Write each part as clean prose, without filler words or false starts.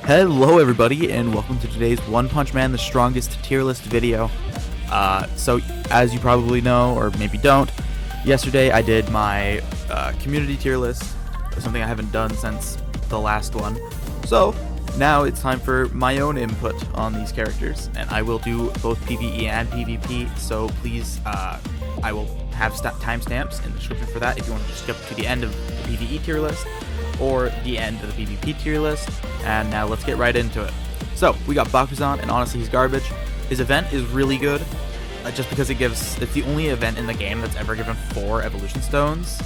Hello everybody, and welcome to today's One Punch Man the Strongest tier list video. So as you probably know, or maybe don't, yesterday I did my community tier list, something I haven't done since the last one. So now it's time for my own input on these characters, and I will do both PVE and PvP, so please, I will have timestamps in the description for that if you want to just skip to the end of the PVE tier list or the end of the PVP tier list. And now let's get right into it. So we got Bakuzan, and honestly he's garbage. His event is really good, just because it's the only event in the game that's ever given 4 evolution stones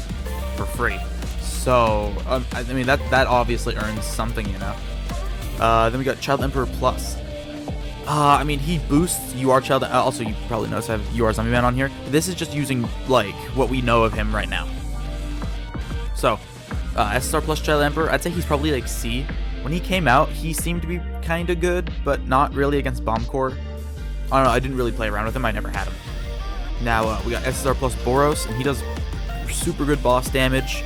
for free. So I mean that obviously earns something, you know. Then we got Child Emperor Plus. I mean, he boosts UR Child. Also, you probably noticed I have UR Zombie Man on here. This is just using like what we know of him right now. So SSR Plus Child Emperor, I'd say he's probably like C. When he came out, he seemed to be kind of good, but not really against Bomb Core. I don't know, I didn't really play around with him, I never had him. Now, we got SSR Plus Boros, and he does super good boss damage.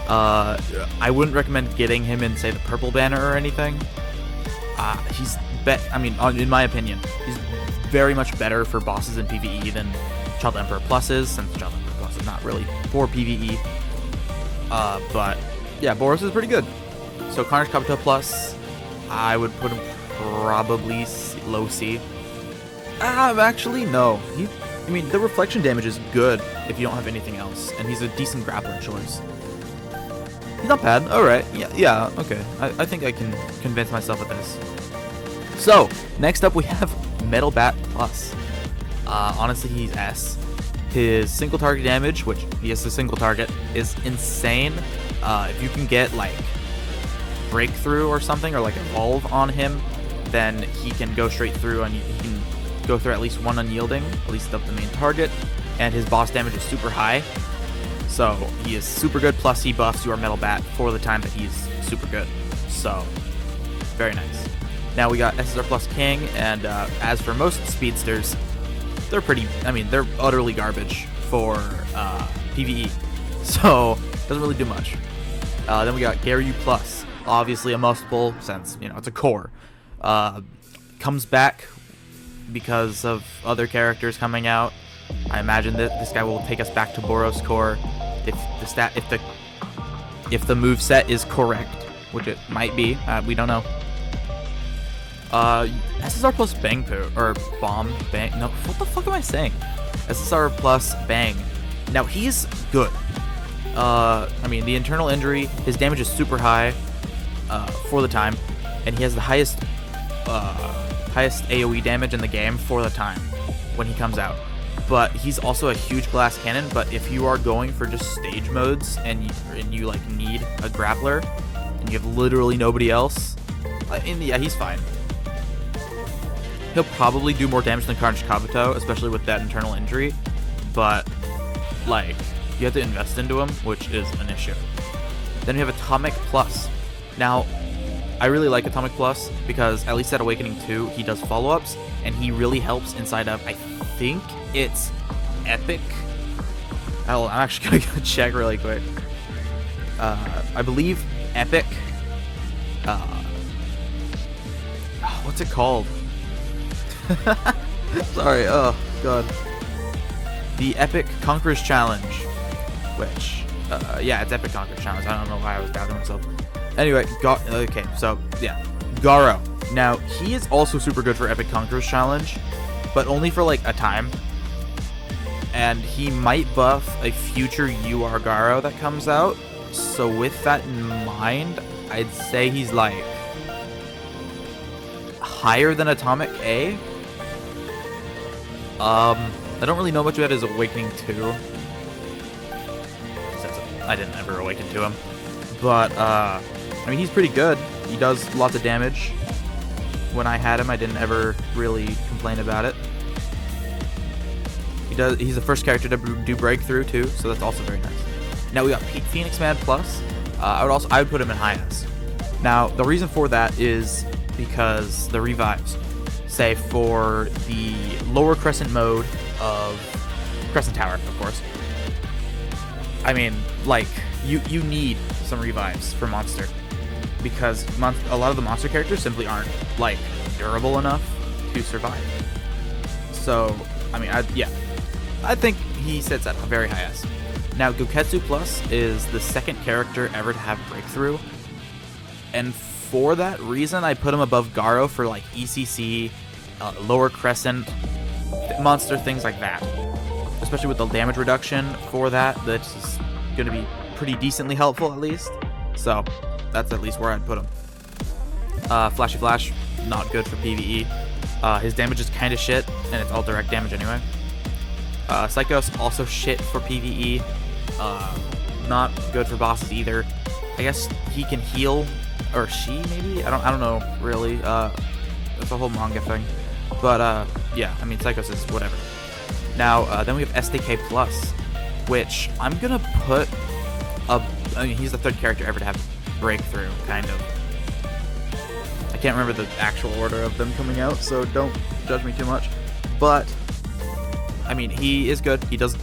I wouldn't recommend getting him in, say, the purple banner or anything. In my opinion, he's very much better for bosses in PvE than Child Emperor Plus is, since Child Emperor Plus is not really for PvE. But, yeah, Boros is pretty good. So Carnage Kabuto Plus, I would put him probably low C. Actually, no. I mean, the reflection damage is good if you don't have anything else, and he's a decent grappler choice. He's not bad. Alright, yeah, okay. I think I can convince myself of this. So, next up we have Metal Bat Plus. Honestly, he's S. His single target damage, which he has a single target, is insane. If you can get, like, Breakthrough or something, or like Evolve on him, then he can go straight through, and he can go through at least one unyielding, at least up the main target, and his boss damage is super high, so he is super good, plus he buffs your Metal Bat for the time that he's super good, so very nice. Now we got SSR Plus King, and as for most speedsters, they're they're utterly garbage for PvE, so doesn't really do much. Then we got Garyu Plus. Obviously a must-pull, since, you know, it's a core. Comes back because of other characters coming out. I imagine that this guy will take us back to Boros core if the moveset is correct, which it might be. We don't know. SSR Plus Bang Poo, or Bomb Bang. No, what the fuck am I saying? SSR Plus Bang. Now he's good. I mean, the internal injury, his damage is super high. For the time, and he has the highest AoE damage in the game for the time when he comes out. But he's also a huge glass cannon. But if you are going for just stage modes and you like need a grappler and you have literally nobody else, yeah, he's fine. He'll probably do more damage than Carnage Kabuto, especially with that internal injury. But like, you have to invest into him, which is an issue. Then we have Atomic Plus. Now, I really like Atomic Plus because at least at Awakening 2, he does follow-ups, and he really helps inside of, I think it's Epic. I'm actually going to go check really quick. I believe Epic. What's it called? Sorry, oh, God. The Epic Conquerors Challenge, which, yeah, it's Epic Conquerors Challenge. I don't know why I was doubting myself. Anyway, okay, so, yeah, Garo. Now, he is also super good for Epic Conquerors Challenge, but only for, like, a time. And he might buff a future UR Garo that comes out. So with that in mind, I'd say he's, like, higher than Atomic A. I don't really know much about his Awakening 2. Since I didn't ever awaken to him. But, I mean, he's pretty good. He does lots of damage. When I had him, I didn't ever really complain about it. He's the first character to do Breakthrough, too, so that's also very nice. Now we got Phoenix Man Plus. I would put him in high S. Now, the reason for that is because the revives. Say, for the lower Crescent mode of Crescent Tower, of course. I mean, like, you need some revives for Monster. because a lot of the monster characters simply aren't like durable enough to survive. So, I mean, I think he sits at a very high S. Now, Goketsu Plus is the second character ever to have breakthrough, and for that reason, I put him above Garo for like ECC, lower crescent, monster, things like that. Especially with the damage reduction for that, that's going to be pretty decently helpful at least. So, that's at least where I'd put him. Flashy Flash, not good for PvE. His damage is kind of shit, and it's all direct damage anyway. Psychos, also shit for PvE. Not good for bosses either. I guess he can heal, or she maybe? I don't know really. It's a whole manga thing. But yeah, I mean Psychos is whatever. Now then we have SDK Plus, which I'm gonna put I mean he's the third character ever to have breakthrough, kind of. I can't remember the actual order of them coming out, so don't judge me too much. But I mean he is good. He does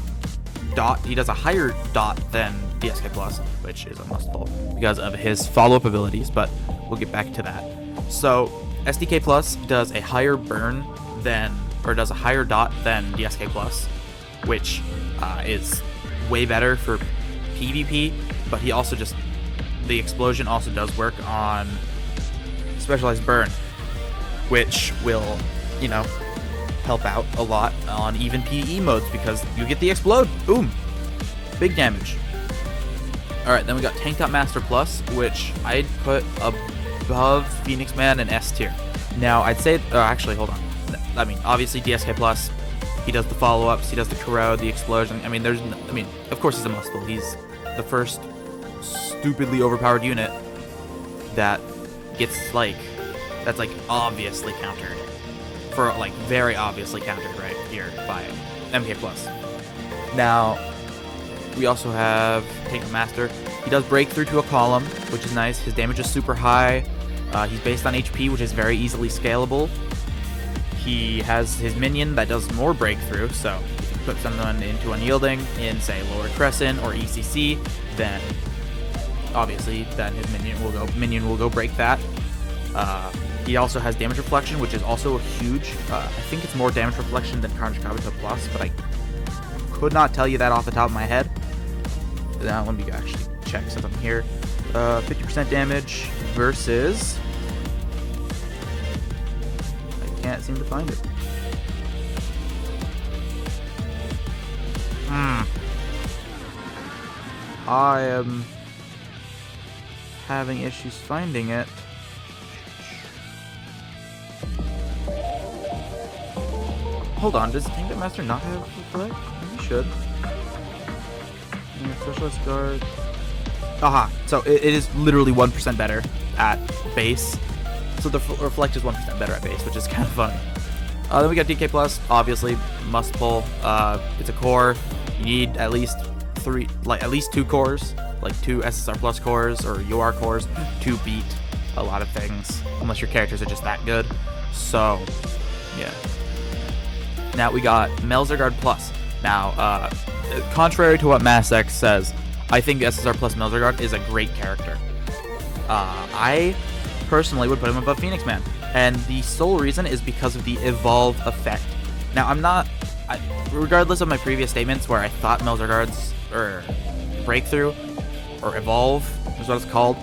a higher dot than DSK Plus, which is a must pull because of his follow-up abilities, but we'll get back to that. So SDK Plus does a higher burn does a higher dot than DSK Plus, which is way better for PvP, but he also the explosion also does work on specialized burn, which will, you know, help out a lot on even PvE modes because you get the explode. Boom. Big damage. Alright, then we got Tank Top Master Plus, which I'd put above Phoenix Man and S tier. Now, I'd say, actually, hold on. I mean, obviously DSK Plus, he does the follow-ups, he does the corrode, the explosion. I mean, of course he's a must-pull. He's the first stupidly overpowered unit that gets, that's, obviously countered. Very obviously countered right here by MK Plus. Now, we also have Tank Top Master. He does breakthrough to a column, which is nice. His damage is super high. He's based on HP, which is very easily scalable. He has his minion that does more breakthrough, so if you put someone into unyielding in, say, lower crescent or ECC, then obviously then his minion will go break that. He also has damage reflection, which is also a huge. I think it's more damage reflection than Carnage Kabuto Plus, but I could not tell you that off the top of my head. Now let me actually check something here. 50% damage versus. Can't seem to find it. I am having issues finding it. Hold on, does Tank Top Master not have reflect? He should. Yeah, Specialist Guard. Aha! So it is literally 1% better at base. So the reflect is 1% better at base, which is kind of funny. Then we got DK Plus, obviously must pull. It's a core. You need at least two cores, like 2 SSR Plus cores or UR cores to beat a lot of things, unless your characters are just that good. So, yeah. Now we got Melzerguard Plus. Now, contrary to what Mass X says, I think SSR Plus Melzerguard is a great character. I personally would put him above Phoenix Man, and the sole reason is because of the evolve effect. Now regardless of my previous statements where I thought Melzerguard's or breakthrough or evolve is what it's called,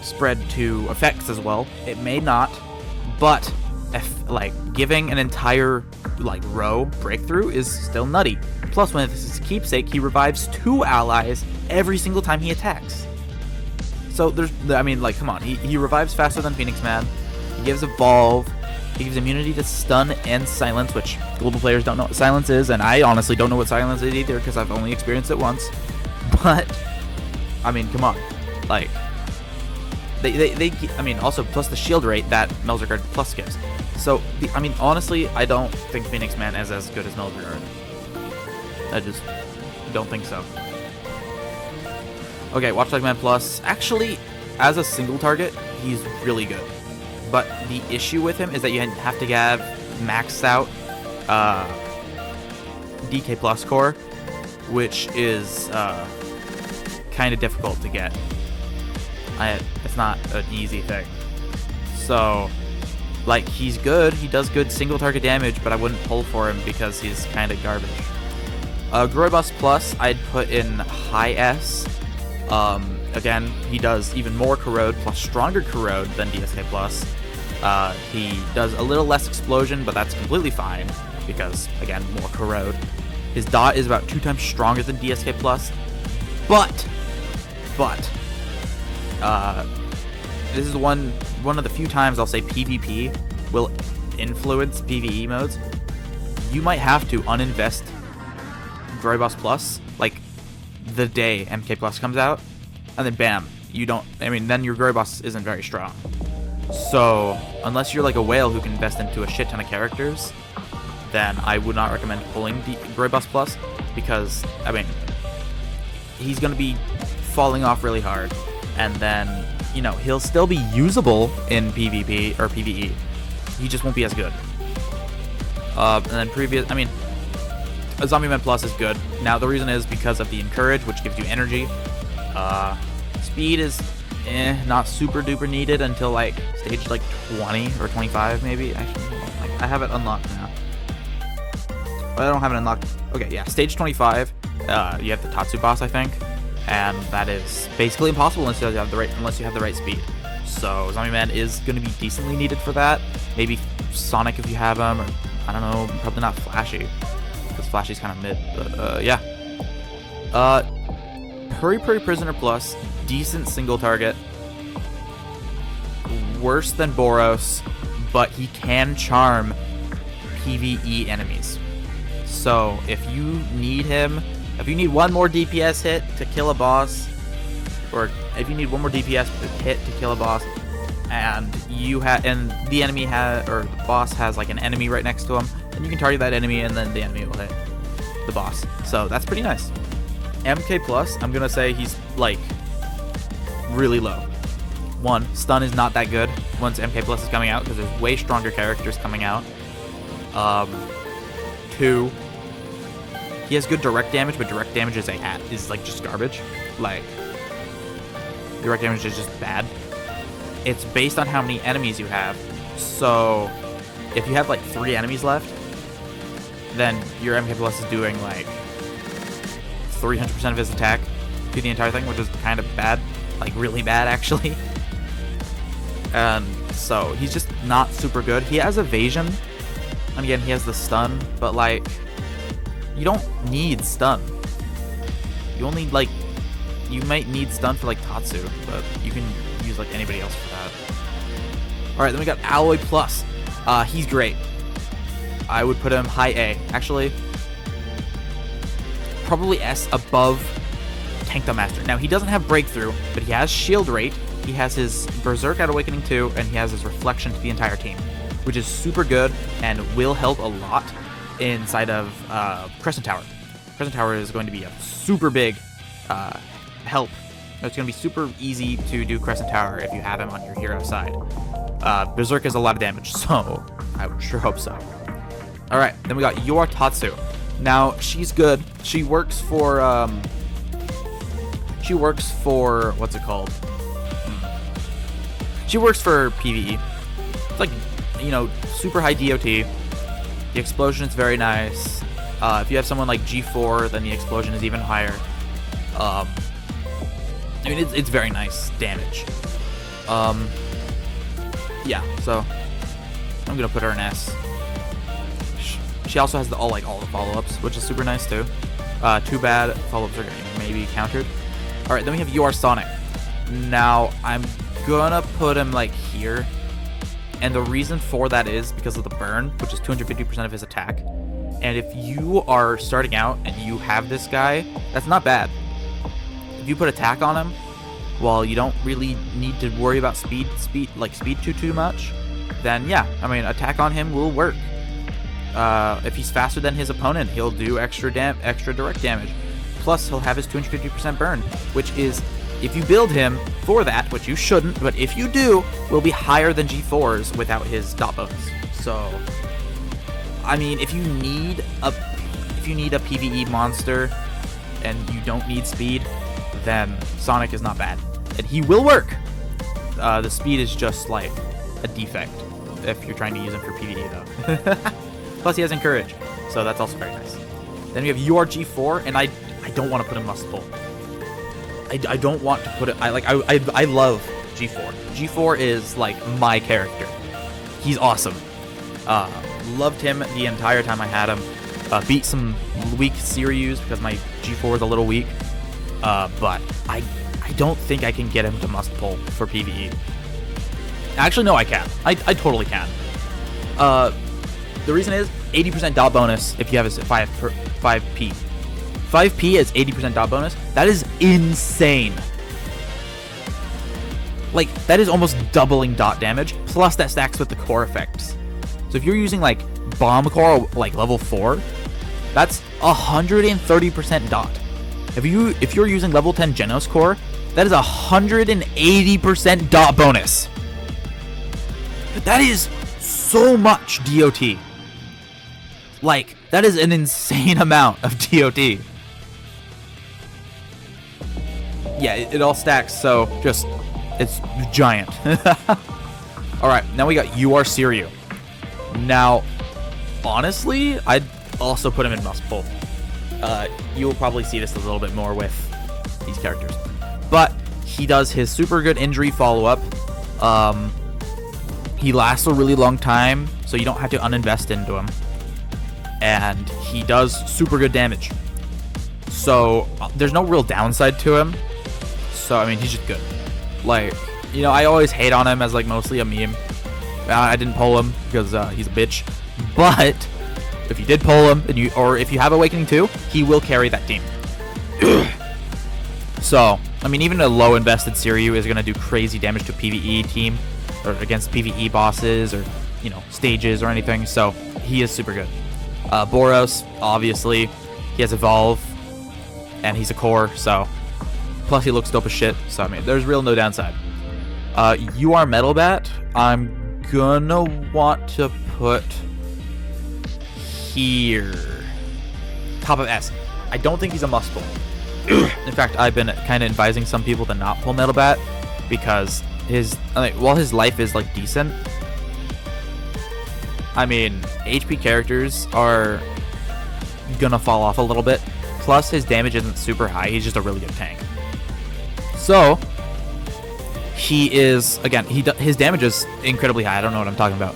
spread to effects as well, it may not, but giving an entire row breakthrough is still nutty. Plus, when this is keepsake, he revives 2 allies every single time he attacks. So come on, he revives faster than Phoenix Man. He gives evolve. He gives immunity to stun and silence, which global players don't know what silence is, and I honestly don't know what silence is either because I've only experienced it once. But I mean, come on, also plus the shield rate that Melzerguard Plus gives. So honestly, I don't think Phoenix Man is as good as Melzerguard. I just don't think so. Okay, Watchdog Man Plus. Actually, as a single target, he's really good. But the issue with him is that you have to have maxed out DK Plus core, which is kind of difficult to get. It's not an easy thing. So, like, he's good. He does good single target damage, but I wouldn't pull for him because he's kind of garbage. Groybus Plus, I'd put in high S. Again, he does even more corrode plus stronger corrode than DSK Plus. He does a little less explosion, but that's completely fine because, again, more corrode. His dot is about 2 times stronger than DSK Plus, but this is one of the few times I'll say PvP will influence PvE modes. You might have to uninvest Groybus Plus like the day MK Plus comes out, and then bam, you don't. I mean, then your Groybus isn't very strong. So unless you're like a whale who can invest into a shit ton of characters, then I would not recommend pulling the Groybus Plus because, I mean, he's going to be falling off really hard, and then, you know, he'll still be usable in PvP or PvE. He just won't be as good. And then a Zombie Man Plus is good. Now, the reason is because of the Encourage, which gives you energy. Speed is not super duper needed until like stage like 20 or 25 maybe. Actually, I have it unlocked now. I don't have it unlocked. Okay, yeah, stage 25. You have the Tatsu boss, I think, and that is basically impossible unless you have the right speed. So Zombie Man is going to be decently needed for that. Maybe Sonic if you have him, or I don't know, probably not Flashy because Flashy's kind of mid. But yeah. Hurry Prisoner Plus, decent single target. Worse than Boros, but he can charm PvE enemies. So if you need him, if you need one more DPS hit to kill a boss, or if you need one more DPS hit to kill a boss, and the enemy or the boss has like an enemy right next to him, then you can target that enemy, and then the enemy will hit the boss. So that's pretty nice. MK Plus, I'm gonna say he's like really low. 1, stun is not that good once MK Plus is coming out because there's way stronger characters coming out. 2, he has good direct damage, but direct damage is like just garbage. Like, direct damage is just bad. It's based on how many enemies you have. So if you have like 3 enemies left, then your MK Plus is doing like 300% of his attack to the entire thing, which is kind of bad, like really bad actually. And so he's just not super good. He has evasion, and again he has the stun, but like, you don't need stun. You only like, you might need stun for like Tatsu, but you can use like anybody else for that. Alright, then we got Alloy Plus. He's great. I would put him high A. Actually, probably S above Tank the Master. Now, he doesn't have Breakthrough, but he has Shield Rate, he has his Berserk at Awakening 2, and he has his Reflection to the entire team, which is super good and will help a lot inside of Crescent Tower. Crescent Tower is going to be a super big help. It's going to be super easy to do Crescent Tower if you have him on your hero side. Berserk is a lot of damage, so I would sure hope so. Alright, then we got Yor Tatsu. Now, she's good. She works for, what's it called? She works for PvE. It's like, you know, super high DOT. The explosion is very nice. If you have someone like G4, then the explosion is even higher. I mean, it's very nice damage. Yeah, so I'm gonna put her in S. She also has all the follow-ups, which is super nice too. Too bad follow-ups are getting maybe countered. All right, then we have Your Sonic. Now I'm gonna put him like here, and the reason for that is because of the burn, which is 250% of his attack. And if you are starting out and you have this guy, that's not bad. If you put attack on him, while you don't really need to worry about speed too much, then yeah, I mean, attack on him will work. If he's faster than his opponent, he'll do extra direct damage. Plus, he'll have his 250% burn, which is, if you build him for that, which you shouldn't, but if you do, will be higher than G4's without his dot bonus. So, I mean, if you need a PvE monster and you don't need speed, then Sonic is not bad, and he will work. The speed is just like a defect if you're trying to use him for PvE though. Plus he has Encourage, so that's also very nice. Then we have URG4, and I don't want to put him must pull. I don't want to put it. I love G4. G4 is like my character. He's awesome. Loved him the entire time I had him. Beat some weak Sirius because my G4 is a little weak. But I don't think I can get him to must pull for PvE. Actually, no, I can. I totally can. The reason is 80% dot bonus if you have a 5P. 5P is 80% dot bonus. That is insane. Like, that is almost doubling dot damage, plus that stacks with the core effects. So if you're using, like, Bomb Core, like, level 4, that's 130% dot. If you're using level 10 Genos Core, that is 180% dot bonus. That is so much DOT. Like, that is an insane amount of DOT. Yeah, it all stacks, so just, it's giant. Alright, now we got UR Siryu. Now, honestly, I'd also put him in must pull. You will probably see this a little bit more with these characters. But he does his super good injury follow-up. He lasts a really long time, so you don't have to uninvest into him. And he does super good damage. So, there's no real downside to him. So, I mean, he's just good. Like, you know, I always hate on him as, like, mostly a meme. I didn't pull him because he's a bitch. But if you did pull him, or if you have Awakening 2, he will carry that team. So, I mean, even a low invested Siryu is going to do crazy damage to a PvE team, or against PvE bosses, or, you know, stages or anything. So, he is super good. Boros, obviously, he has Evolve, and he's a core, so, plus he looks dope as shit, so, I mean, there's real no downside. UR Metal Bat, I'm gonna want to put here. Top of S. I don't think he's a must pull. In fact, I've been kind of advising some people to not pull Metal Bat, because while his life is, like, decent, I mean, HP characters are gonna fall off a little bit. Plus, his damage isn't super high. He's just a really good tank. So, he is, again, his damage is incredibly high. I don't know what I'm talking about.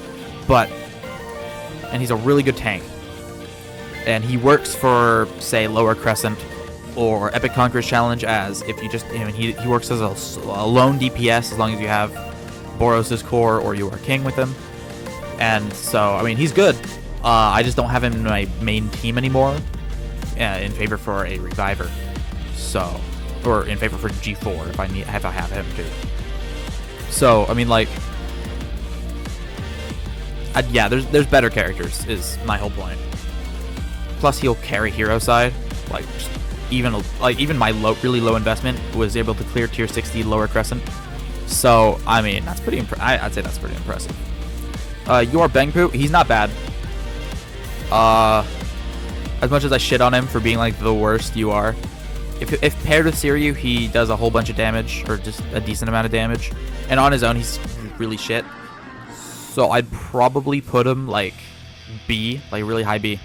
And he's a really good tank. And he works for, say, Lower Crescent or Epic Conqueror's Challenge, as if you just, I mean, he works as a lone DPS as long as you have Boros' core or you are king with him. And so, I mean, he's good. I just don't have him in my main team anymore, in favor for a Reviver. So, or in favor for G4 if I have him too. So, I mean, like, yeah, there's better characters is my whole point. Plus, he'll carry hero side. Like, even my really low investment was able to clear tier 60 Lower Crescent. So, I mean, that's pretty I'd say that's pretty impressive. UR Bangpoo, he's not bad. As much as I shit on him for being like the worst UR, if paired with Siryu, he does a whole bunch of damage, or just a decent amount of damage. And on his own, he's really shit. So I'd probably put him like B, like really high B.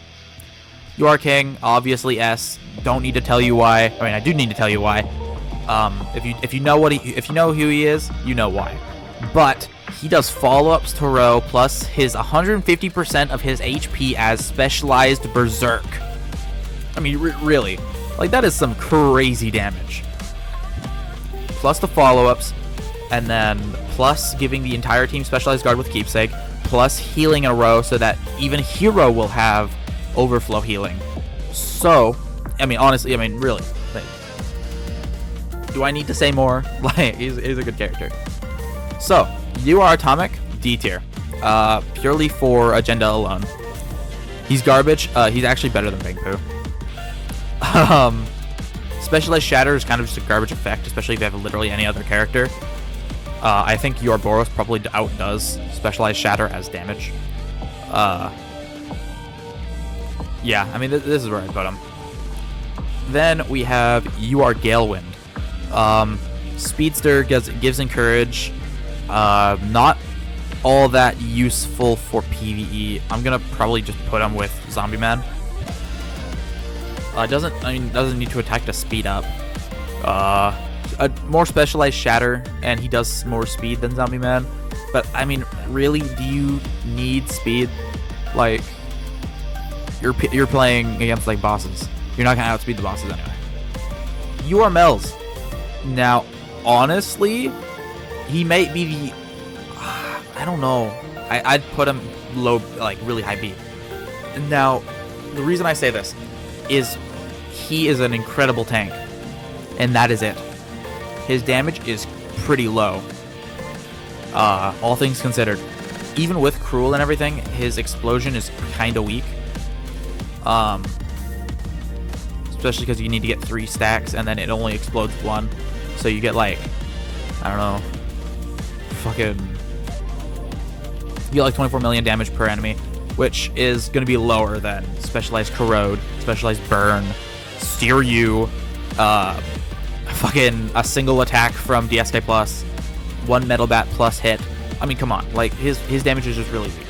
UR King, obviously S. Don't need to tell you why. I mean, I do need to tell you why. If you know who he is, you know why. But he does follow-ups to row, plus his 150% of his HP as specialized Berserk. I mean, really. Like, that is some crazy damage. Plus the follow-ups, and then plus giving the entire team specialized guard with Keepsake, plus healing a row so that even Hero will have overflow healing. So, I mean, honestly, I mean, really. Like, do I need to say more? Like, he's a good character. So, UR Atomic, D tier. Purely for agenda alone. He's garbage. He's actually better than Bangpoo. Specialized Shatter is kind of just a garbage effect, especially if you have literally any other character. I think your Boros probably outdoes Specialized Shatter as damage. Yeah, I mean, this is where I put him. Then we have UR Galewind. Speedster gives Encourage. Not all that useful for PvE. I'm gonna probably just put him with Zombie Man. Doesn't need to attack to speed up. A more specialized shatter, and he does more speed than Zombie Man. But I mean, really, do you need speed? Like, you're playing against like bosses. You're not gonna outspeed the bosses anyway. You are Mel's. Now, honestly, he might be the. I don't know. I'd put him low, like really high B. Now, the reason I say this is he is an incredible tank, and that is it. His damage is pretty low. All things considered, even with Cruel and everything, his explosion is kind of weak. Especially because you need to get 3 stacks, and then it only explodes 1. So you get like, I don't know, you get like 24 million damage per enemy, which is going to be lower than Specialized Corrode, Specialized Burn, Steer You, a single attack from DSK Plus, 1 Metal Bat plus hit. I mean, come on, like his damage is just really weak,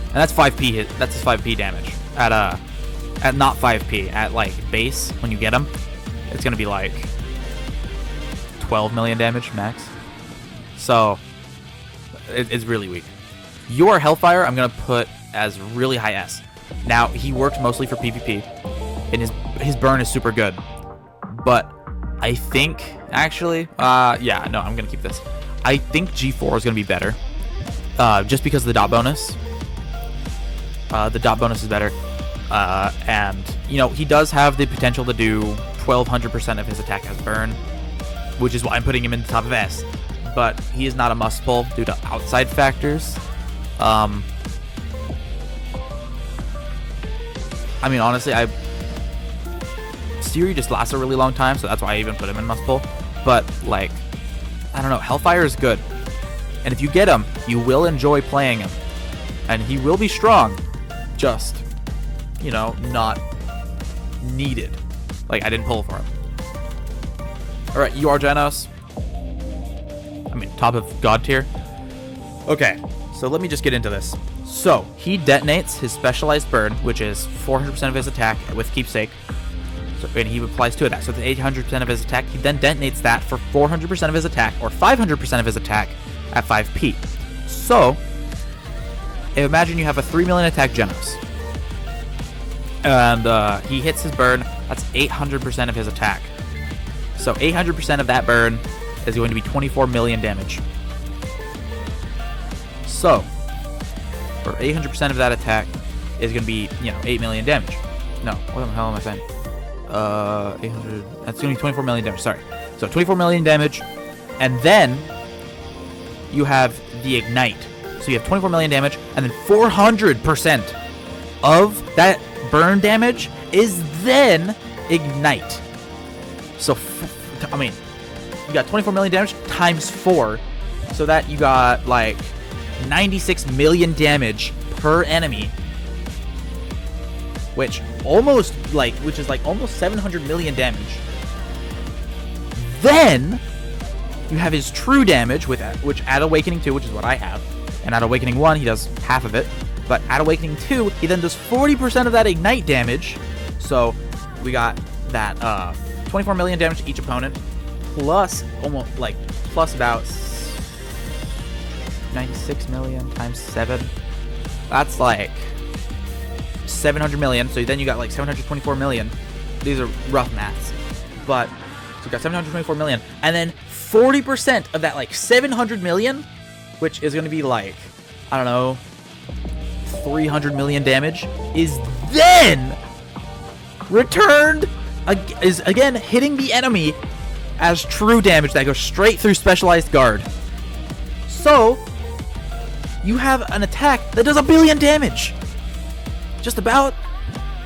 and that's 5p hit. That's his 5p damage at not 5p at like base when you get him. It's gonna be like 12 million damage max. So it's really weak. Your Hellfire, I'm gonna put as really high S. Now he worked mostly for PvP, and his burn is super good. But I think actually, yeah, no, I'm gonna keep this. I think G4 is gonna be better, just because of the dot bonus. The dot bonus is better, and you know he does have the potential to do 1200% of his attack as burn, which is why I'm putting him in the top of S. But he is not a must pull due to outside factors. I mean, honestly, Steer You just lasts a really long time, so that's why I even put him in must pull. But like, I don't know, Hellfire is good, and if you get him, you will enjoy playing him, and he will be strong. Just, you know, not needed. Like, I didn't pull for him. All right, you are Genos. I mean, top of God tier. Okay, so let me just get into this. So, he detonates his Specialized Burn, which is 400% of his attack with Keepsake. So, and he applies 2 of that. So, it's 800% of his attack. He then detonates that for 400% of his attack, or 500% of his attack at 5p. So, imagine you have a 3 million attack Genos. And he hits his burn. That's 800% of his attack. So, 800% of that burn is going to be 24 million damage. So, for 800% of that attack is going to be, you know, 8 million damage. No, what the hell am I saying? 800, that's going to be 24 million damage, sorry. So, 24 million damage, and then you have the Ignite. So, you have 24 million damage, and then 400% of that burn damage is then Ignite. So, I mean, you got 24 million damage times 4, so that you got like 96 million damage per enemy, which is like almost 700 million damage. Then you have his true damage which at Awakening 2, which is what I have, and at Awakening 1 he does half of it, but at Awakening 2 he then does 40% of that Ignite damage. So we got that 24 million damage to each opponent, plus about 96 million times 7. That's like 700 million. So then you got like 724 million. These are rough maths, but so you got 724 million, and then 40% of that, like 700 million, which is going to be like, I don't know, 300 million damage, is then returned, is again hitting the enemy as true damage that goes straight through Specialized Guard. So you have an attack that does 1 billion damage. Just about.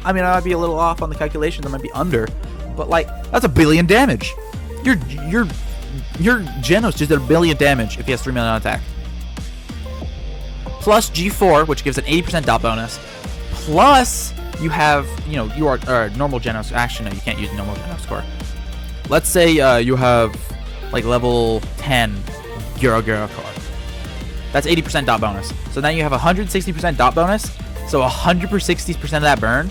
I mean, I might be a little off on the calculations. I might be under, but like, that's 1 billion damage. Your Genos just did 1 billion damage if he has 3 million on attack. Plus G4, which gives an 80% dot bonus. Plus you have, you know, you are normal Genos. Actually, no, you can't use normal Genos score. Let's say you have like level 10 Gyro core. That's 80% dot bonus. So now you have 160% dot bonus. So 160% of that burn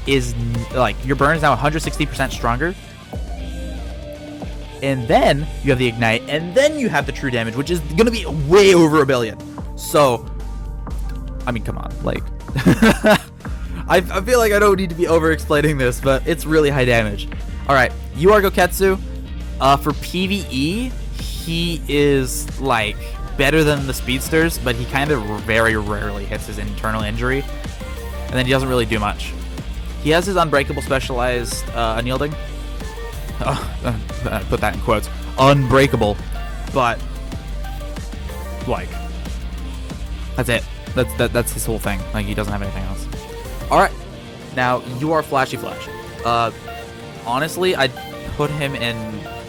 is like your burn is now 160% stronger. And then you have the ignite, and then you have the true damage, which is gonna be way over 1 billion. So, I mean, come on, like, I feel like I don't need to be over-explaining this, but it's really high damage. All right, you are Goketsu. For PVE, he is like better than the speedsters, but he kind of very rarely hits his internal injury, and then he doesn't really do much. He has his unbreakable specialized unyielding. Put that in quotes. Unbreakable, but like that's it. That's his whole thing. Like he doesn't have anything else. All right, now you are Flashy Flash. Honestly, I'd put him in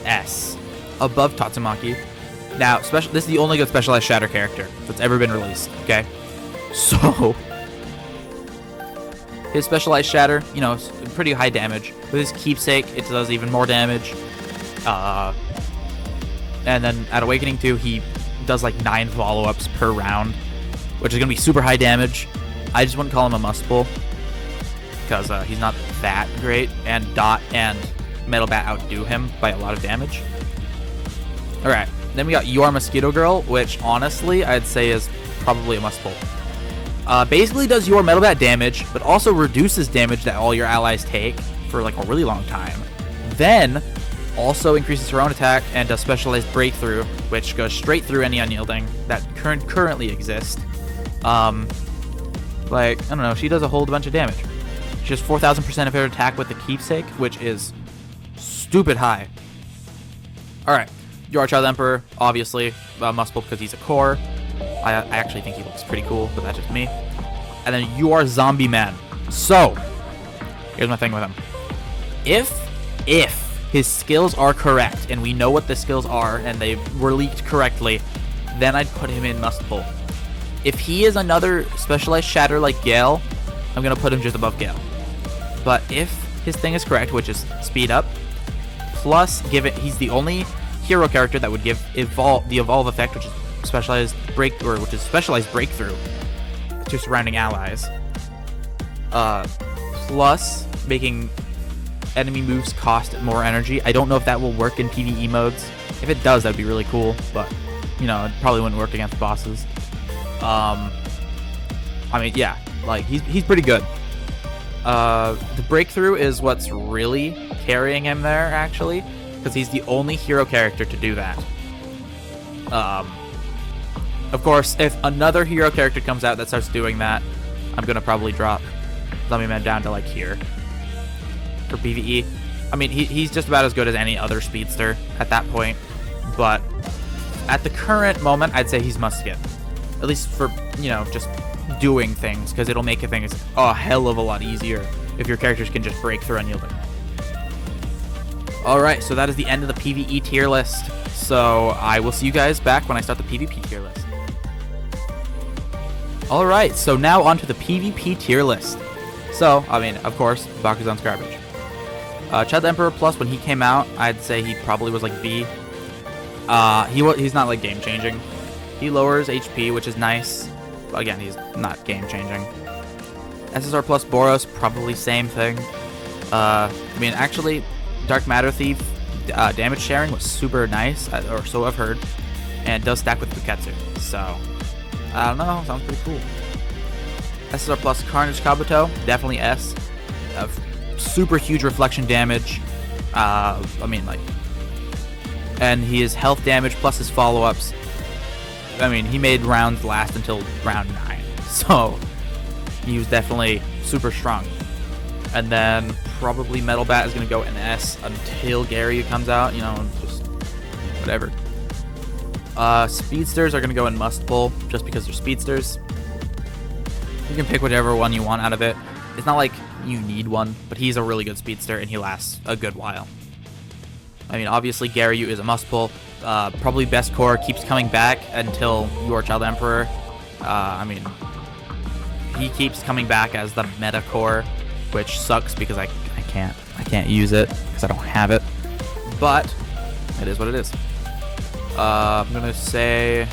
S, above Tatsumaki. Now, this is the only good specialized Shatter character that's ever been released. Okay, so his specialized Shatter, you know, is pretty high damage. With his Keepsake, it does even more damage. And then at Awakening 2, he does like 9 follow-ups per round, which is going to be super high damage. I just wouldn't call him a must-pull, because he's not that great, and Dot and Metal Bat outdo him by a lot of damage. Alright, then we got Your Mosquito Girl, which honestly, I'd say is probably a must-pull. Basically does your Metal Bat damage, but also reduces damage that all your allies take for like a really long time. Then also increases her own attack and does specialized breakthrough, which goes straight through any unyielding that currently exist. Like, I don't know, she does a whole bunch of damage. She has 4,000% of her attack with the Keepsake, which is stupid high. Alright, you are Child Emperor, obviously, must-pull because he's a core. I actually think he looks pretty cool, but that's just me. And then you are Zombie Man. So, here's my thing with him. If his skills are correct, and we know what the skills are, and they were leaked correctly, then I'd put him in must-pull. If he is another specialized Shatter like Gale, I'm going to put him just above Gale. But if his thing is correct, which is speed up, plus he's the only hero character that would give the evolve effect, which is specialized breakthrough to surrounding allies, plus making enemy moves cost more energy. I don't know if that will work in PvE modes. If it does, that'd be really cool, but you know, it probably wouldn't work against bosses. I mean, yeah, like he's pretty good. The breakthrough is what's really carrying him there, actually, because he's the only hero character to do that. Of course, if another hero character comes out that starts doing that, I'm going to probably drop Zombie Man down to, like, here for PvE. I mean, he's just about as good as any other speedster at that point, but at the current moment, I'd say he's must-skip. At least for, you know, just doing things, because it'll make things a hell of a lot easier if your characters can just break through unyielding. Alright, so that is the end of the PVE tier list. So I will see you guys back when I start the PvP tier list. Alright, so now onto the PvP tier list. So, I mean, of course, Bakuzan's garbage. Child Emperor Plus, when he came out, I'd say he probably was like B. He's not like game-changing. He lowers HP, which is nice. But again, he's not game-changing. SSR Plus Boros, probably same thing. I mean, actually, Dark Matter Thief damage sharing was super nice, or so I've heard, and does stack with Buketsu. So, I don't know, sounds pretty cool. SSR Plus Carnage Kabuto, definitely S. Super huge reflection damage. I mean, like, and his health damage plus his follow-ups. I mean, he made rounds last until round 9, so he was definitely super strong. And then probably Metal Bat is going to go in S until Garyu comes out, you know, just whatever. Speedsters are going to go in must-pull just because they're speedsters. You can pick whichever one you want out of it. It's not like you need one, but he's a really good speedster and he lasts a good while. I mean, obviously Garyu is a must-pull. Probably best core, keeps coming back until Your Child Emperor. I mean, he keeps coming back as the meta core, which sucks because I can't use it because I don't have it. But it is what it is. I'm gonna say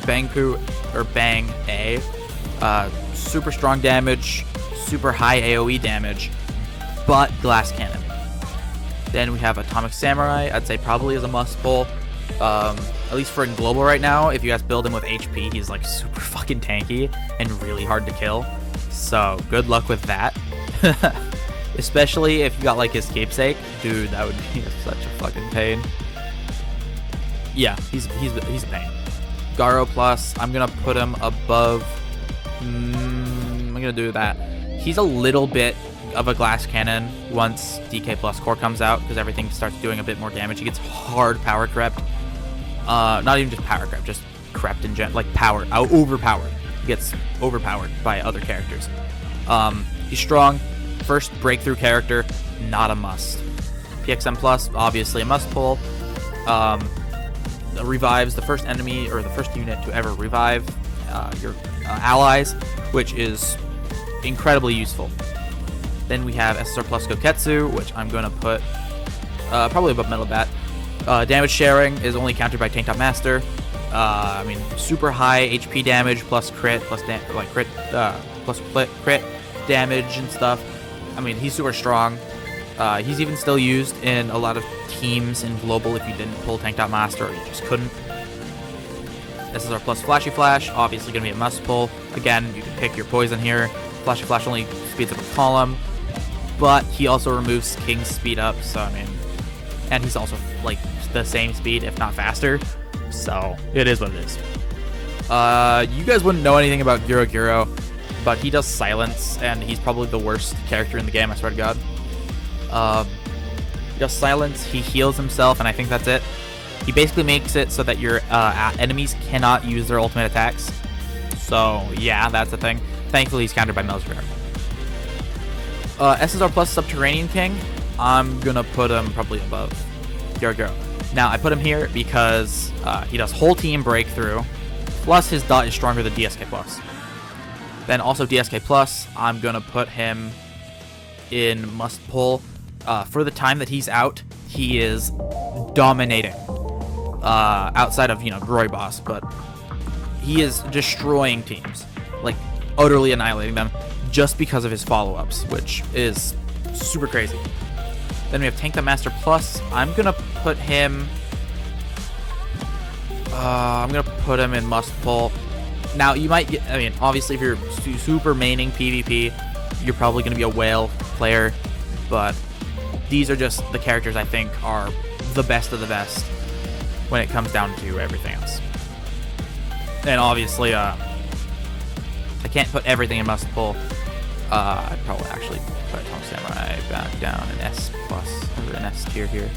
Bang Poo or Bang A. Super strong damage, super high AoE damage, but glass cannon. Then we have Atomic Samurai. I'd say probably is a must pull. At least for in global right now, if you guys build him with HP, he's like super fucking tanky and really hard to kill. So good luck with that. Especially if you got like his keepsake, dude, that would be such a fucking pain. Yeah, he's a pain. Garo plus, I'm gonna put him above. I'm gonna do that. He's a little bit of a glass cannon once DK plus core comes out, because everything starts doing a bit more damage. He gets hard power crept. Not even just power crept, just crept in gen, like power, overpowered. He gets overpowered by other characters. He's strong. First breakthrough character, not a must. PXM plus, obviously a must pull. Revives the first enemy or the first unit to ever revive your allies, which is incredibly useful. Then we have SSR plus Koketsu, which I'm going to put probably above Metal Bat. Damage sharing is only countered by Tank Top Master. I mean, super high HP damage plus crit plus crit damage and stuff. I mean, he's super strong. He's even still used in a lot of teams in global if you didn't pull Tank Top Master or you just couldn't. SSR plus Flashy Flash, obviously going to be a must pull. Again, you can pick your poison here. Flashy Flash only speeds up a column, but he also removes King's speed up, so I mean, and he's also like the same speed, if not faster, so it is what it is. You guys wouldn't know anything about Guro, but he does silence, and he's probably the worst character in the game, I swear to God. He does silence, he heals himself, and I think that's it. He basically makes it so that your enemies cannot use their ultimate attacks. So yeah, that's the thing. Thankfully, he's countered by Melzgar. SSR plus Subterranean King, I'm gonna put him probably above Guro. Now, I put him here because he does whole team breakthrough, plus his dot is stronger than DSK plus. Then also DSK plus, I'm gonna put him in must pull. For the time that he's out, he is dominating. Outside of, Groy Boss, but he is destroying teams, like utterly annihilating them just because of his follow-ups, which is super crazy. Then we have Tank the Master Plus. I'm gonna put him in must pull. Now you might get, I mean, obviously if you're super maining PvP, you're probably gonna be a whale player, but these are just the characters I think are the best of the best when it comes down to everything else. And obviously, I can't put everything in must pull. I'd probably actually put Atomic Samurai back down an S plus or an S tier here.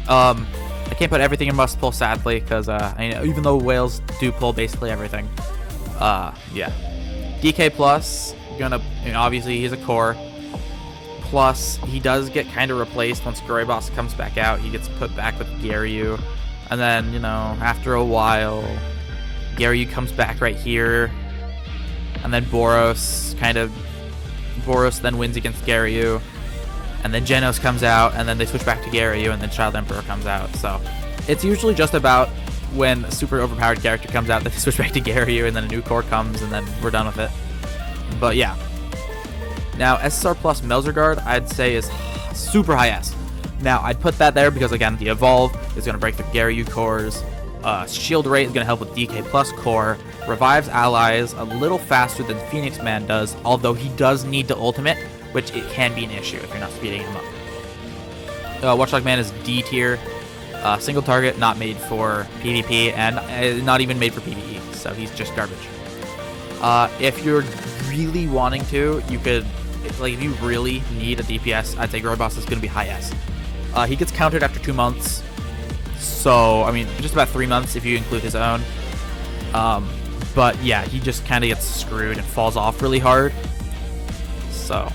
I can't put everything in must pull, sadly, because even though whales do pull basically everything. Yeah. DK plus, obviously he's a core. Plus, he does get kind of replaced once Groy Boss comes back out. He gets put back with Garyu. And then, after a while, Garyu comes back right here. And then Boros then wins against Garyu. And then Genos comes out, and then they switch back to Garyu, and then Child Emperor comes out. So, it's usually just about when a super overpowered character comes out that they switch back to Garyu, and then a new core comes, and then we're done with it. But yeah. Now, SSR plus Melzerguard, I'd say is super high S. Now, I'd put that there because, again, the Evolve is going to break the Garyu cores. Shield Rate is going to help with DK plus core. Revives allies a little faster than Phoenix Man does, although he does need to ultimate, which it can be an issue if you're not speeding him up. Watchdog Man is D tier. Single target, not made for PvP, and not even made for PvE, so he's just garbage. If you're really wanting to, you could, if you really need a DPS, I'd say Groy Boss is going to be high S. He gets countered after 2 months, so, I mean, just about 3 months if you include his own. But yeah, he just kind of gets screwed and falls off really hard. So,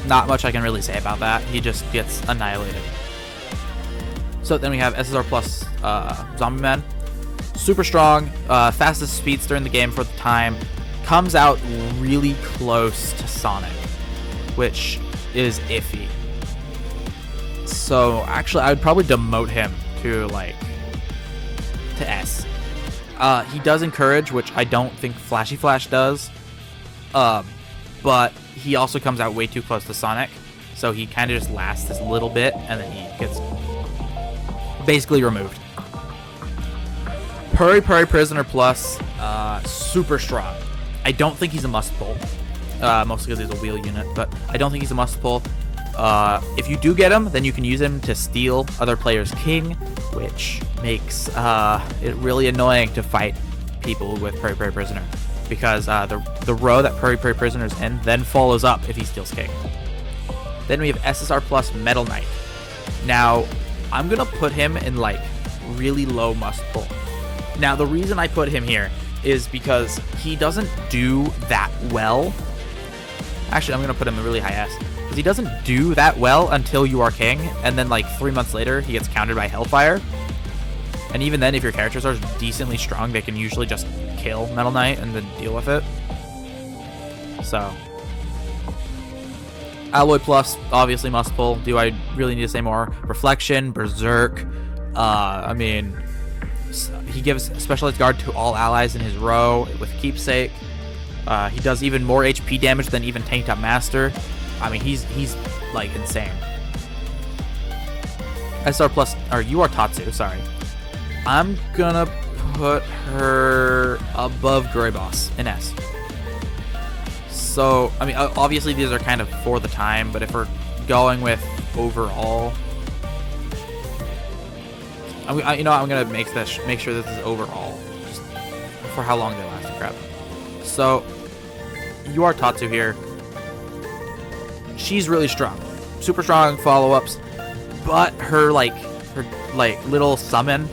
not much I can really say about that. He just gets annihilated. So then we have SSR plus Zombie Man. Super strong, fastest speedster in the game for the time. Comes out really close to Sonic, which is iffy. So actually, I would probably demote him to like to S. He does encourage, which I don't think Flashy Flash does. But he also comes out way too close to Sonic, so he kind of just lasts this little bit, and then he gets basically removed. Purry Purry Prisoner Plus, super strong. I don't think he's a must pull, mostly because he's a wheel unit, but I don't think he's a must pull. If you do get him, then you can use him to steal other players' king, which makes it really annoying to fight people with Purry Purry Prisoner, because the row that Purry Purry Prisoner is in then follows up if he steals king. Then we have SSR Plus Metal Knight. Now, I'm going to put him in like really low must pull. Now, the reason I put him here is because he doesn't do that well. Actually, I'm going to put him in really high S. Because he doesn't do that well until you are king, and then like 3 months later, he gets countered by Hellfire. And even then, if your characters are decently strong, they can usually just kill Metal Knight and then deal with it. So, Alloy Plus, obviously must pull. Do I really need to say more? Reflection, Berserk. I mean, he gives Specialized Guard to all allies in his row with Keepsake. He does even more HP damage than even Tank Top Master. I mean, he's like insane. SR Plus, or UR Tatsu, sorry. I'm gonna put her above Glory Boss in S. So, I mean, obviously these are kind of for the time, but if we're going with overall, I'm gonna make sure this is overall, just for how long they last and crap. So, UR Tatsu here. She's really strong, super strong follow-ups, but her little summon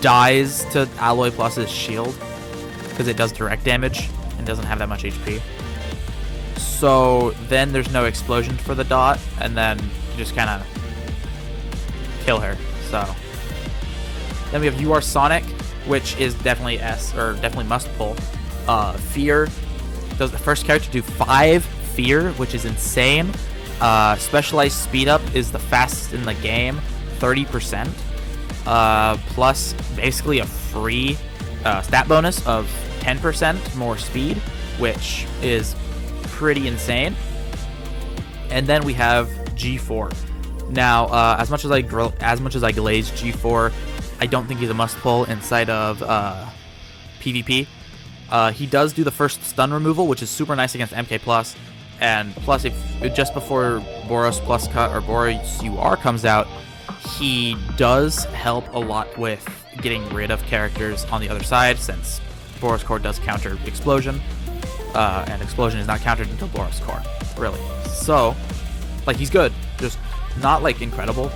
dies to Alloy Plus's shield because it does direct damage and doesn't have that much HP. So then there's no explosion for the dot, and then you just kind of kill her. So then we have UR Sonic, which is definitely S, or definitely must pull. Fear does the first character do 5 fear, which is insane. Specialized speed up is the fastest in the game, 30%. Plus basically a free stat bonus of 10% more speed, which is pretty insane. And then we have G4. Now, as much as I glaze G4, I don't think he's a must pull inside of PvP. He does do the first stun removal, which is super nice against MK Plus. And plus, if just before Boros Plus Cut or Boros UR comes out, he does help a lot with getting rid of characters on the other side, since Boros Core does counter Explosion, and Explosion is not countered until Boros Core, really. So, like, he's good, just not like incredible.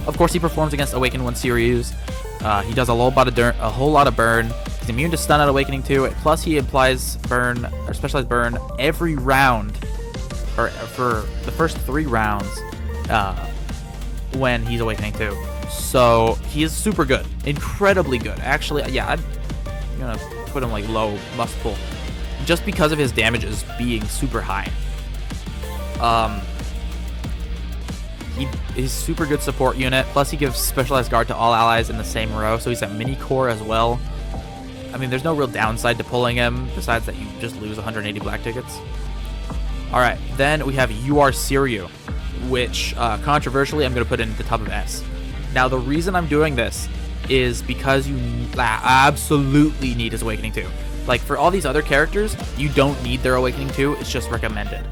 Of course, he performs against Awakened 1 series. He does a whole lot of burn. He's immune to stun at Awakening 2. Plus, he applies burn or specialized burn every round, or for the first 3 rounds. When he's Awakening 2. So he is super good, incredibly good. Actually, yeah, I'm gonna put him like low must pull, just because of his damages being super high. He's super good support unit. Plus, he gives Specialized Guard to all allies in the same row, so he's a mini core as well. I mean, there's no real downside to pulling him besides that you just lose 180 black tickets. All right, then we have UR Siryu, which controversially I'm going to put in the top of S. Now, the reason I'm doing this is because you absolutely need his Awakening 2. Like, for all these other characters, you don't need their Awakening 2, it's just recommended.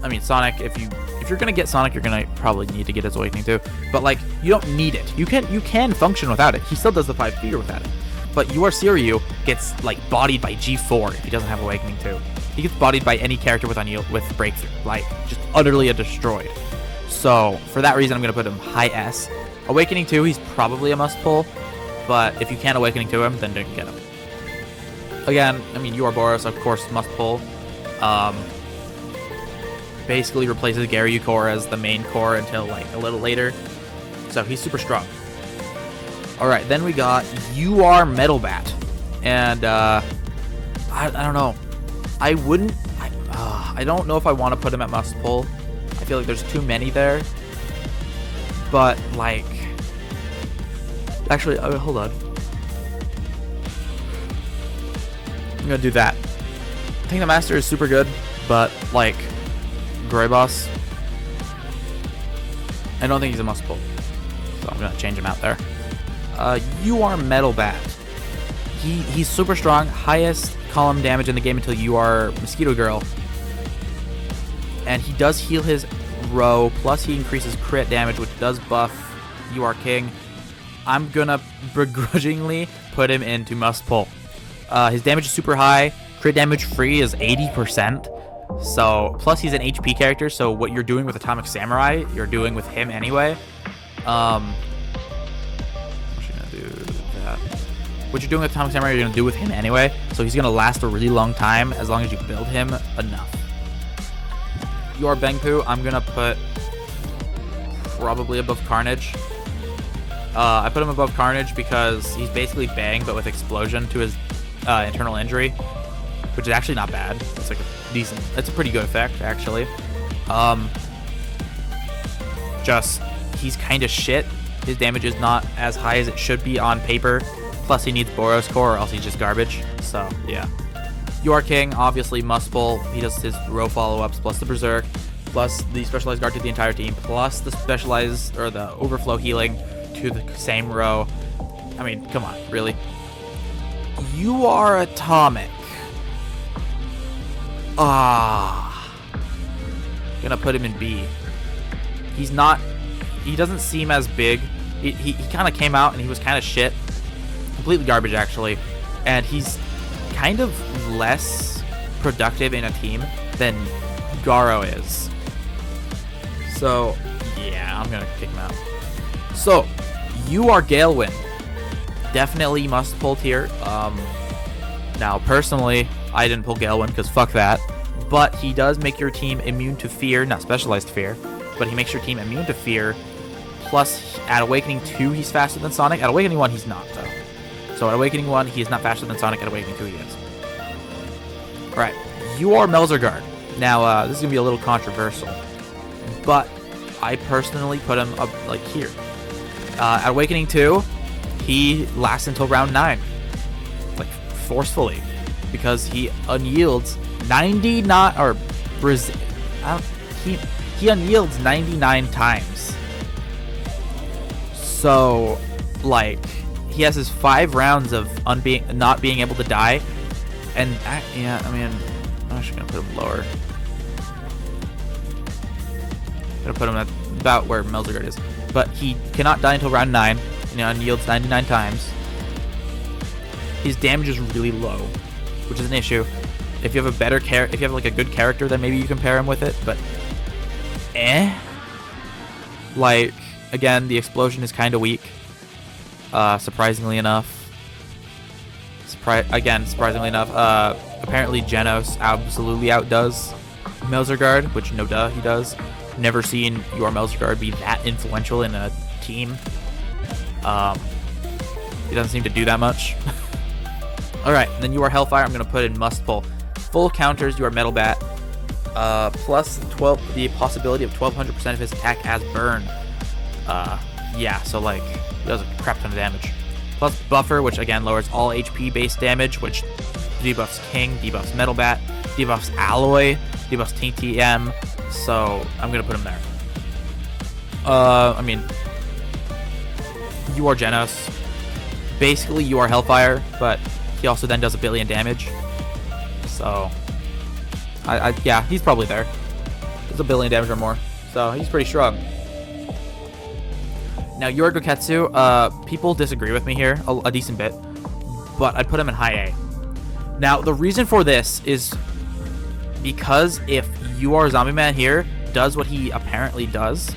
I mean, Sonic, if you're going to get Sonic, you're going to probably need to get his Awakening 2, but like, you don't need it. You can function without it. He still does the 5 fear without it. But UR Siryu gets like bodied by G4 if he doesn't have Awakening 2. He gets bodied by any character with Breakthrough, like just utterly destroyed. So for that reason, I'm going to put him high S. Awakening 2, he's probably a must pull, but if you can't Awakening to him, then don't get him. Again, I mean, UR Boros, of course, must pull. Basically replaces Gary Core as the main core until like a little later. So he's super strong. Alright, then we got UR Metal Bat. And I don't know. I don't know if I want to put him at must pull. I feel like there's too many there. But like, Actually, hold on. I'm gonna do that. I think the Master is super good, but like Gray Boss, I don't think he's a must pull, so I'm gonna change him out there. You are Metal Bat. He's super strong, highest column damage in the game until you are Mosquito Girl, and he does heal his row. Plus, he increases crit damage, which does buff You Are King. I'm gonna begrudgingly put him into must pull. His damage is super high. Crit damage free is 80%. So, plus he's an HP character, so what you're doing with Atomic Samurai, you're doing with him anyway. I'm actually gonna do that. What you're doing with Atomic Samurai, you're gonna do with him anyway. So he's gonna last a really long time as long as you build him enough. Your Bengpu, I'm gonna put probably above Carnage. I put him above Carnage because he's basically Bang, but with explosion to his internal injury, which is actually not bad. It's like a decent, it's a pretty good effect actually. Just he's kind of shit. His damage is not as high as it should be on paper. Plus he needs Boros Core or else he's just garbage. So yeah. You Are King, obviously must pull. He does his row follow-ups plus the Berserk, plus the specialized guard to the entire team, plus the specialized or the overflow healing to the same row. I mean, come on, really? You Are Atomic. Gonna put him in B. He's not, he doesn't seem as big. He kind of came out and he was kind of shit. Completely garbage, actually. And he's kind of less productive in a team than Garo is. So, yeah, I'm gonna kick him out. So, You Are Galewind. Definitely must pull tier. Now, personally, I didn't pull Galewind because fuck that. But he does make your team immune to fear, not specialized fear, but he makes your team immune to fear. Plus, at Awakening 2, he's faster than Sonic. At Awakening 1, he's not, though. So at Awakening 1, he is not faster than Sonic. At Awakening 2, he is. Alright, You Are Melzerguard. Now, this is going to be a little controversial, but I personally put him up, like, here. At Awakening 2, he lasts until round 9. Like, forcefully. Because he unyields 99, or, he unyields 99 times. So, like, he has his 5 rounds of not being able to die, and yeah, I mean, I'm actually gonna put him lower. I'm gonna put him at about where Melzerguard is, but he cannot die until round 9, and he yields 99 times. His damage is really low, which is an issue. If you have a better if you have like a good character, then maybe you can pair him with it, but like, again, the explosion is kind of weak. Surprisingly enough. Surprisingly enough, apparently Genos absolutely outdoes Melzerguard, which no duh, he does. Never seen your Melzerguard be that influential in a team. He doesn't seem to do that much. Alright, then You Are Hellfire, I'm going to put in must pull. Full counters, You Are Metal Bat. Plus the possibility of 1200% of his attack as burn. Yeah, so like, he does a crap ton of damage. Plus Buffer, which again lowers all HP based damage, which debuffs King, debuffs Metal Bat, debuffs Alloy, debuffs TTM, so I'm gonna put him there. I mean, You Are Genos. Basically, You Are Hellfire, but he also then does a billion damage. So, yeah, he's probably there. Does a billion damage or more, so he's pretty strong. Now, You Are Goketsu, people disagree with me here a decent bit, but I'd put him in high A. Now, the reason for this is because if You Are Zombie Man here does what he apparently does,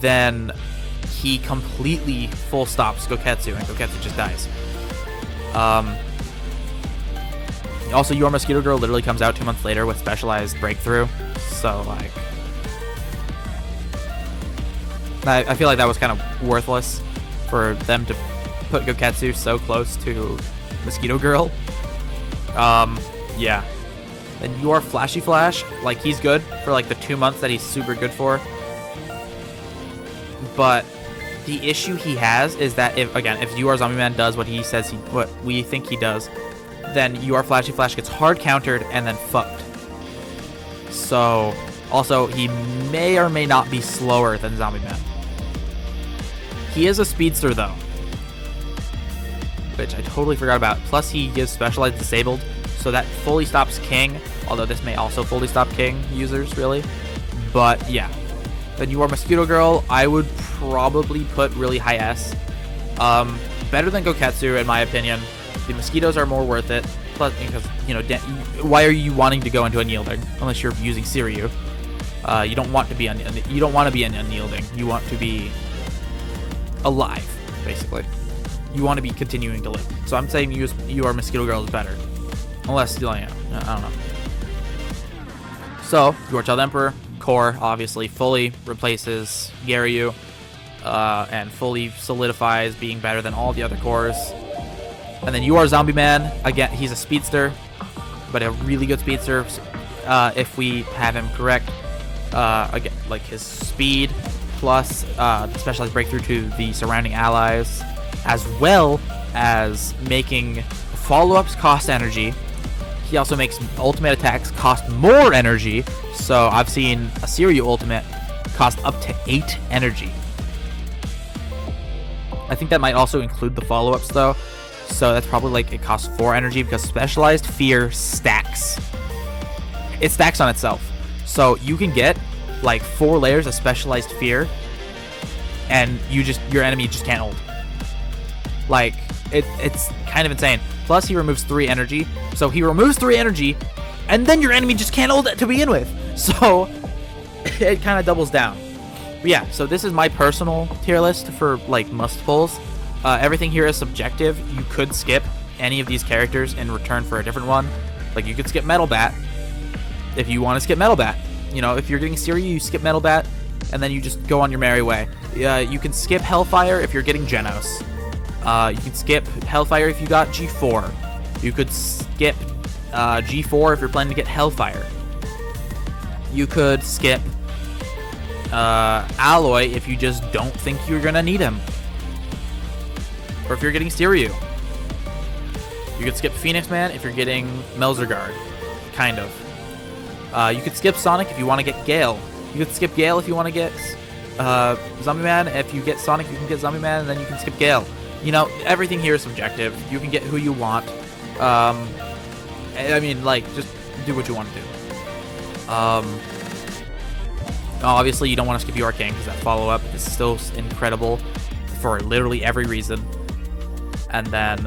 then he completely full stops Goketsu, and Goketsu just dies. Also, You Are Mosquito Girl literally comes out 2 months later with specialized breakthrough, so like, I feel like that was kind of worthless for them to put Goketsu so close to Mosquito Girl. Yeah. Then You Are Flashy Flash, like, he's good for like the 2 months that he's super good for, but The issue he has is that if UR Zombie Man does what we think he does, then UR Flashy Flash gets hard countered and then fucked. So, also, he may or may not be slower than Zombie Man. He is a speedster though, which I totally forgot about. Plus, he gives Specialized Disabled, so that fully stops King, although this may also fully stop King users, really. But yeah. Then UR Mosquito Girl, I would probably put really high S. Better than Goketsu, in my opinion. The mosquitoes are more worth it. Plus, because, you know, why are you wanting to go into unyielding unless you're using Siryu? You don't want to be unyielding. You want to be alive, basically. You want to be continuing to live. So I'm saying UR Mosquito Girl is better, unless, you know, I don't know. So UR Child Emperor core obviously fully replaces Garyu, and fully solidifies being better than all the other cores. And then UR Zombie Man, again, he's a speedster, but a really good speedster if we have him correct. Again, like his speed plus specialized breakthrough to the surrounding allies, as well as making follow-ups cost energy. He also makes ultimate attacks cost more energy, so I've seen a Siryu ultimate cost up to 8 energy. I think that might also include the follow-ups though, so that's probably like it costs 4 energy because Specialized Fear stacks. It stacks on itself, so you can get like 4 layers of Specialized Fear, and your enemy just can't ult. Like it's kind of insane. Plus he removes 3 energy, so he removes 3 energy, and then your enemy just can't ult it to begin with. So it kind of doubles down. But yeah, so this is my personal tier list for like must pulls. Everything here is subjective. You could skip any of these characters in return for a different one. Like you could skip Metal Bat if you want to skip Metal Bat. You know, if you're getting Siri, you skip Metal Bat, and then you just go on your merry way. You can skip Hellfire if you're getting Genos. You can skip Hellfire if you got G4. You could skip G4 if you're planning to get Hellfire. You could skip Alloy if you just don't think you're gonna need him. Or if you're getting Siryu. You could skip Phoenix Man if you're getting Melzerguard. Kind of. You could skip Sonic if you want to get Gale. You could skip Gale if you want to get Zombie Man. If you get Sonic, you can get Zombie Man, and then you can skip Gale. You know, everything here is subjective. You can get who you want. I mean, like, just do what you want to do. Obviously, you don't want to skip UR King because that follow-up is still incredible for literally every reason. And then,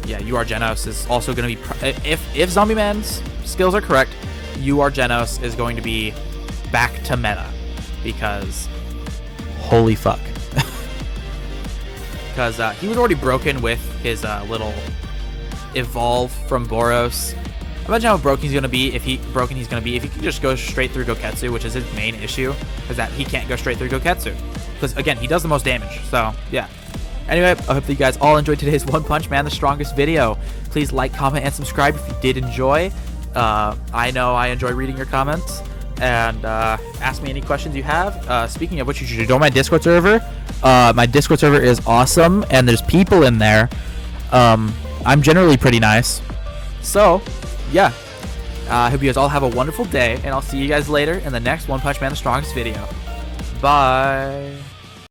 yeah, UR Genos is also going to be... If Zombie Man's skills are correct, UR Genos is going to be back to meta. Because, holy fuck. Because he was already broken with his little evolve from Boros. Imagine how broken he's gonna be if he can just go straight through Goketsu, which is his main issue, is that he can't go straight through Goketsu. Because again, he does the most damage. So yeah. Anyway, I hope that you guys all enjoyed today's One Punch Man the Strongest video. Please like, comment, and subscribe if you did enjoy. I know I enjoy reading your comments. And ask me any questions you have. Speaking of which, you should join my Discord server. My Discord server is awesome, and there's people in there. I'm generally pretty nice. So, yeah. I hope you guys all have a wonderful day, and I'll see you guys later in the next One Punch Man the Strongest video. Bye.